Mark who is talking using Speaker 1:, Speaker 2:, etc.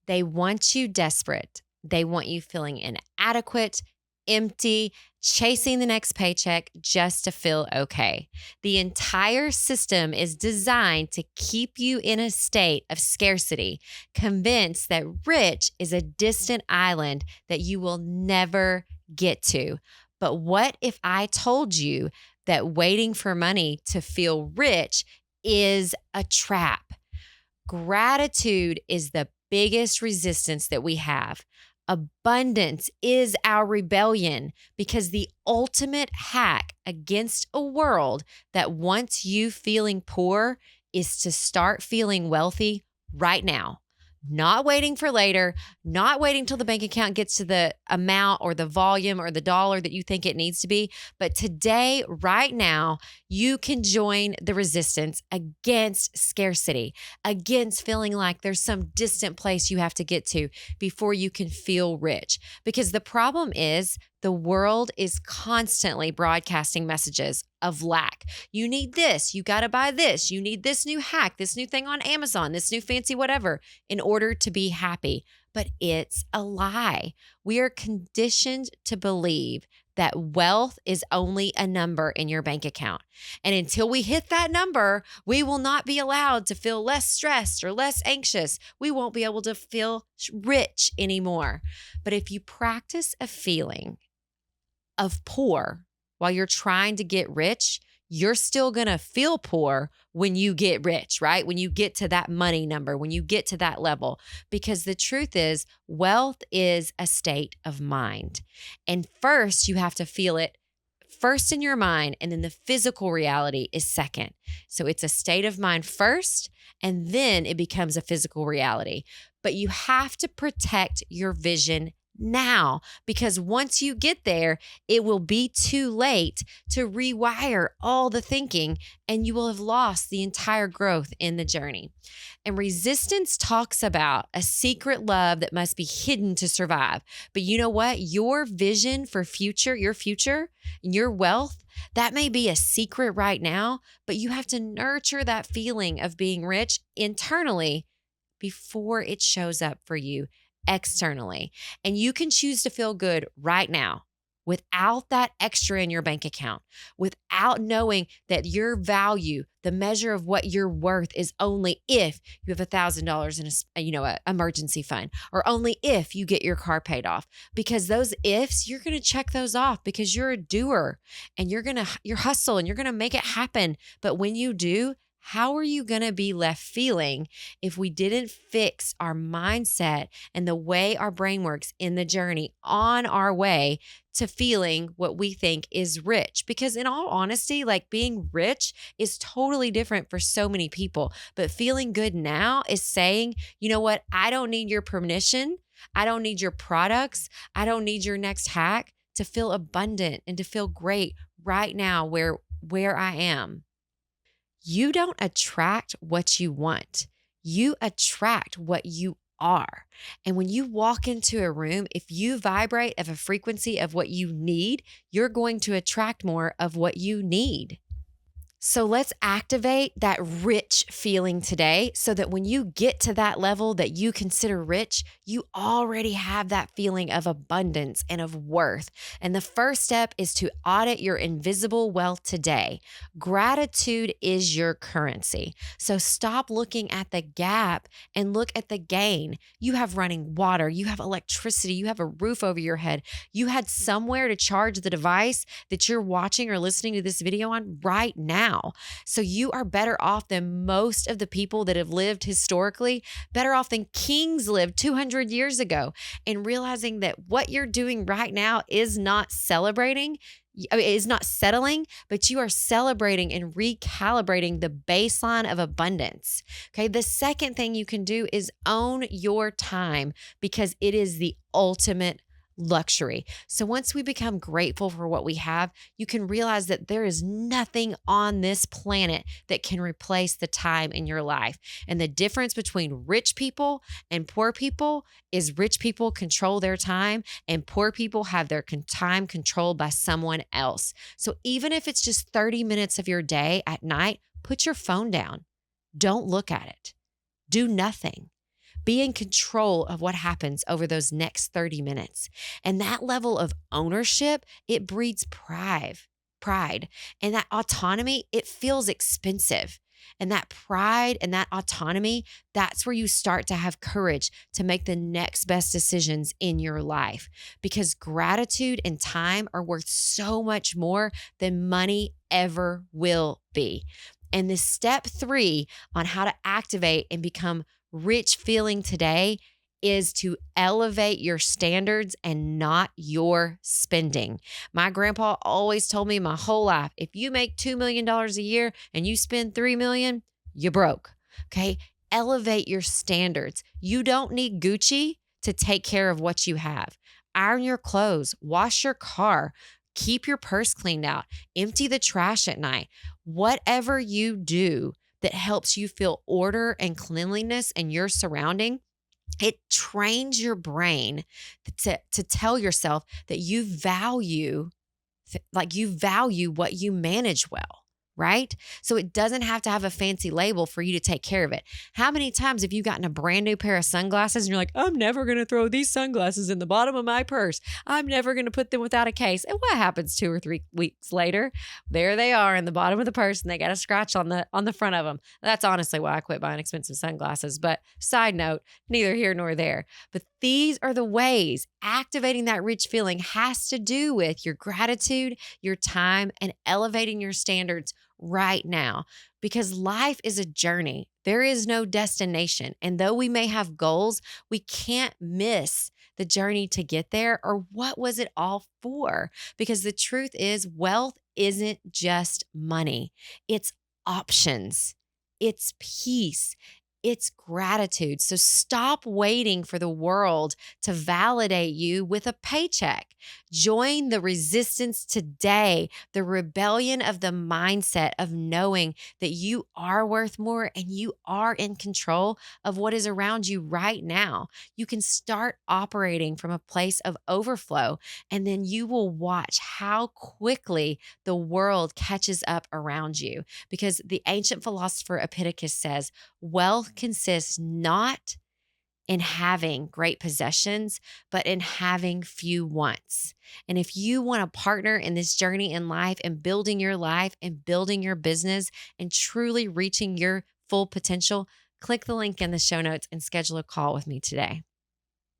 Speaker 1: They want you desperate. They want you feeling inadequate, empty, chasing the next paycheck just to feel okay. The entire system is designed to keep you in a state of scarcity, convinced that rich is a distant island that you will never get to. But what if I told you that waiting for money to feel rich is a trap? Gratitude is the biggest resistance that we have. Abundance is our rebellion, because the ultimate hack against a world that wants you feeling poor is to start feeling wealthy right now. Not waiting for later, not waiting till the bank account gets to the amount or the volume or the dollar that you think it needs to be. But today, right now, you can join the resistance against scarcity, against feeling like there's some distant place you have to get to before you can feel rich. Because the problem is, the world is constantly broadcasting messages of lack. You need this. You got to buy this. You need this new hack, this new thing on Amazon, this new fancy whatever in order to be happy. But it's a lie. We are conditioned to believe that wealth is only a number in your bank account. And until we hit that number, we will not be allowed to feel less stressed or less anxious. We won't be able to feel rich anymore. But if you practice a feeling of poor while you're trying to get rich, you're still going to feel poor when you get rich, right? When you get to that money number, when you get to that level, because the truth is wealth is a state of mind. And first you have to feel it first in your mind, and then the physical reality is second. So it's a state of mind first, and then it becomes a physical reality. But you have to protect your vision now, because once you get there, it will be too late to rewire all the thinking, and you will have lost the entire growth in the journey. And resistance talks about a secret love that must be hidden to survive. But you know what? Your vision for your future, and your wealth, that may be a secret right now, but you have to nurture that feeling of being rich internally before it shows up for you externally. And you can choose to feel good right now without that extra in your bank account, without knowing that your value, the measure of what you're worth, is only if you have $1,000 in a emergency fund, or only if you get your car paid off. Because those ifs, you're going to check those off because you're a doer, and you're hustle, and you're going to make it happen. But when you do, how are you going to be left feeling if we didn't fix our mindset and the way our brain works in the journey on our way to feeling what we think is rich? Because in all honesty, like, being rich is totally different for so many people. But feeling good now is saying, you know what? I don't need your permission. I don't need your products. I don't need your next hack to feel abundant and to feel great right now where I am. You don't attract what you want. You attract what you are. And when you walk into a room, if you vibrate of a frequency of what you need, you're going to attract more of what you need. So let's activate that rich feeling today, so that when you get to that level that you consider rich, you already have that feeling of abundance and of worth. And the first step is to audit your invisible wealth today. Gratitude is your currency. So stop looking at the gap and look at the gain. You have running water, you have electricity, you have a roof over your head, you had somewhere to charge the device that you're watching or listening to this video on right now. So you are better off than most of the people that have lived historically, better off than kings lived 200 years ago. And realizing that what you're doing right now is not settling, but you are celebrating and recalibrating the baseline of abundance. Okay. The second thing you can do is own your time, because it is the ultimate luxury. So once we become grateful for what we have, you can realize that there is nothing on this planet that can replace the time in your life. And the difference between rich people and poor people is rich people control their time, and poor people have their time controlled by someone else. So even if it's just 30 minutes of your day at night, put your phone down. Don't look at it. Do nothing. Be in control of what happens over those next 30 minutes. And that level of ownership, it breeds pride. And that autonomy, it feels expensive. And that pride and that autonomy, that's where you start to have courage to make the next best decisions in your life, because gratitude and time are worth so much more than money ever will be. And this step 3 on how to activate and become rich feeling today is to elevate your standards and not your spending. My grandpa always told me my whole life, if you make $2 million a year and you spend $3 million, you broke. Okay. Elevate your standards. You don't need Gucci to take care of what you have. Iron your clothes, wash your car, keep your purse cleaned out, empty the trash at night. Whatever you do that helps you feel order and cleanliness in your surrounding, it trains your brain to tell yourself that you value what you manage well, right? So it doesn't have to have a fancy label for you to take care of it. How many times have you gotten a brand new pair of sunglasses and you're like, I'm never going to throw these sunglasses in the bottom of my purse. I'm never going to put them without a case. And what happens 2 or 3 weeks later? There they are in the bottom of the purse and they got a scratch on the front of them. That's honestly why I quit buying expensive sunglasses. But side note, neither here nor there. But these are the ways activating that rich feeling has to do with your gratitude, your time, and elevating your standards right now, because life is a journey. There is no destination. And though we may have goals, we can't miss the journey to get there, or what was it all for? Because the truth is, wealth isn't just money. It's options. It's peace. It's gratitude. So stop waiting for the world to validate you with a paycheck. Join the resistance today, the rebellion of the mindset of knowing that you are worth more and you are in control of what is around you right now. You can start operating from a place of overflow, and then you will watch how quickly the world catches up around you. Because the ancient philosopher Epictetus says, wealth consists not in having great possessions, but in having few wants. And if you want to partner in this journey in life and building your life and building your business and truly reaching your full potential, click the link in the show notes and schedule a call with me today.